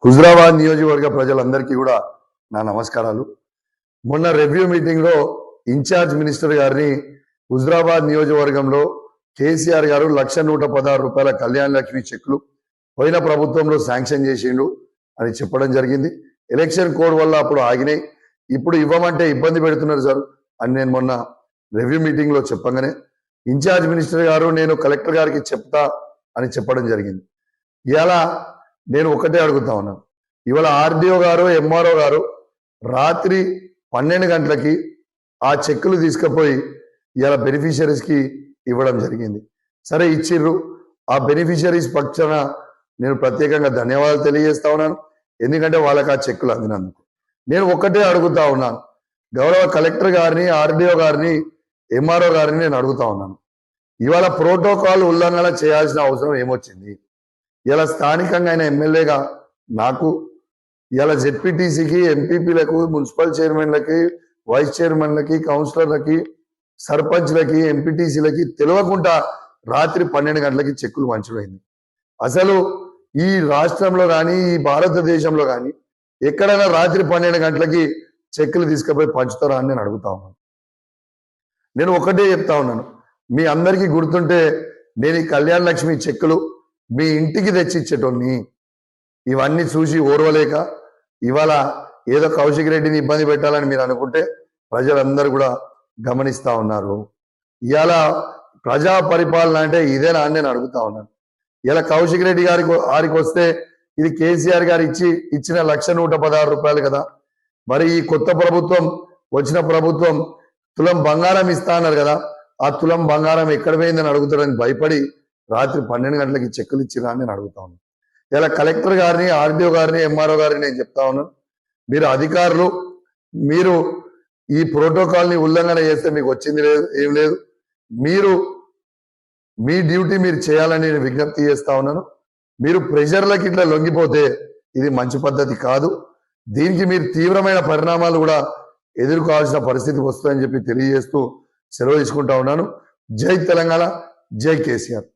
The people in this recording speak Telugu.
హుజరాబాద్ నియోజకవర్గ ప్రజలందరికీ కూడా నా నమస్కారాలు. మొన్న రివ్యూ మీటింగ్ లో ఇన్ఛార్జ్ మినిస్టర్ గారిని హుజరాబాద్ నియోజకవర్గంలో కేసీఆర్ గారు 1,116 రూపాయల కళ్యాణ లక్ష్మి చెక్కులు పోయిన ప్రభుత్వంలో శాంక్షన్ చేసిండు అని చెప్పడం జరిగింది. ఎలక్షన్ కోడ్ వల్ల అప్పుడు ఆగినాయి, ఇప్పుడు ఇవ్వమంటే ఇబ్బంది పెడుతున్నారు సార్ అని నేను మొన్న రివ్యూ మీటింగ్ లో చెప్పగానే ఇన్ఛార్జ్ మినిస్టర్ గారు నేను కలెక్టర్ గారికి చెప్తా అని చెప్పడం జరిగింది. ఇలా నేను ఒకటే అడుగుతా ఉన్నాను, ఇవాళ ఆర్డీఓ గారు ఎంఆర్ఓ గారు రాత్రి 12 గంటలకి ఆ చెక్కులు తీసుకుపోయి ఇలా బెనిఫిషరీస్కి ఇవ్వడం జరిగింది. సరే ఇచ్చిర్రు, ఆ బెనిఫిషరీస్ పక్షాన నేను ప్రత్యేకంగా ధన్యవాదాలు తెలియజేస్తా ఉన్నాను, ఎందుకంటే వాళ్ళకి ఆ చెక్కులు అందినందుకు. నేను ఒకటే అడుగుతా ఉన్నాను, గౌరవ కలెక్టర్ గారిని, ఆర్డీఓ గారిని, ఎంఆర్ఓ గారిని నేను అడుగుతా ఉన్నాను, ఇవాళ ప్రోటోకాల్ ఉల్లంఘన చేయాల్సిన అవసరం ఏమొచ్చింది? ఇలా స్థానికంగా ఆయన ఎమ్మెల్యేగా నాకు ఇలా జెడ్పీటీసీకి, ఎంపీపీలకు, మున్సిపల్ చైర్మన్లకి, వైస్ చైర్మన్లకి, కౌన్సిలర్లకి, సర్పంచ్లకి, ఎంపీటీసీలకి తెలియకుండా రాత్రి 12 గంటలకి చెక్కులు పంచిపోయింది. అసలు ఈ రాష్ట్రంలో కానీ ఈ భారతదేశంలో కానీ ఎక్కడైనా రాత్రి 12 గంటలకి చెక్కులు తీసుకుపోయి పంచుతారా అని నేను అడుగుతా ఉన్నాను. నేను ఒకటే చెప్తా ఉన్నాను, మీ అందరికీ గుర్తుంటే నేను ఈ కళ్యాణ లక్ష్మి చెక్కులు మీ ఇంటికి తెచ్చి ఇచ్చేటోని ఇవన్నీ చూసి ఓర్వలేక ఇవాళ ఏదో కౌశిక్ రెడ్డిని ఇబ్బంది పెట్టాలని మీరు అనుకుంటే ప్రజలందరూ కూడా గమనిస్తా ఉన్నారు. ఇవాళ ప్రజా పరిపాలన అంటే ఇదేనా అని నేను అడుగుతా ఉన్నాను. ఇలా కౌశిక్ రెడ్డి గారికి వస్తే ఇది కేసీఆర్ గారు ఇచ్చిన 1,116 రూపాయలు కదా, మరి ఈ కొత్త ప్రభుత్వం వచ్చిన ప్రభుత్వం తులం బంగారం ఇస్తా అన్నారు కదా, ఆ తులం బంగారం ఎక్కడ పోయిందని అడుగుతాడని భయపడి రాత్రి 12 గంటలకి చెక్కులు ఇచ్చిరా అని నేను అడుగుతా ఉన్నాను. ఇలా కలెక్టర్ గారిని, ఆర్డీఓ గారిని, ఎంఆర్ఓ గారిని నేను చెప్తా ఉన్నాను, మీరు అధికారులు, మీరు ఈ ప్రోటోకాల్ని ఉల్లంఘన చేస్తే మీకు వచ్చింది లేదు, ఏం లేదు, మీరు మీ డ్యూటీ మీరు చేయాలని నేను విజ్ఞప్తి చేస్తా ఉన్నాను. మీరు ప్రెషర్లకి ఇట్లా లొంగిపోతే ఇది మంచి పద్ధతి కాదు, దీనికి మీరు తీవ్రమైన పరిణామాలు కూడా ఎదుర్కోవాల్సిన పరిస్థితి వస్తుందని చెప్పి తెలియజేస్తూ సెలవు తీసుకుంటా ఉన్నాను. జై తెలంగాణ, జై కేసీఆర్.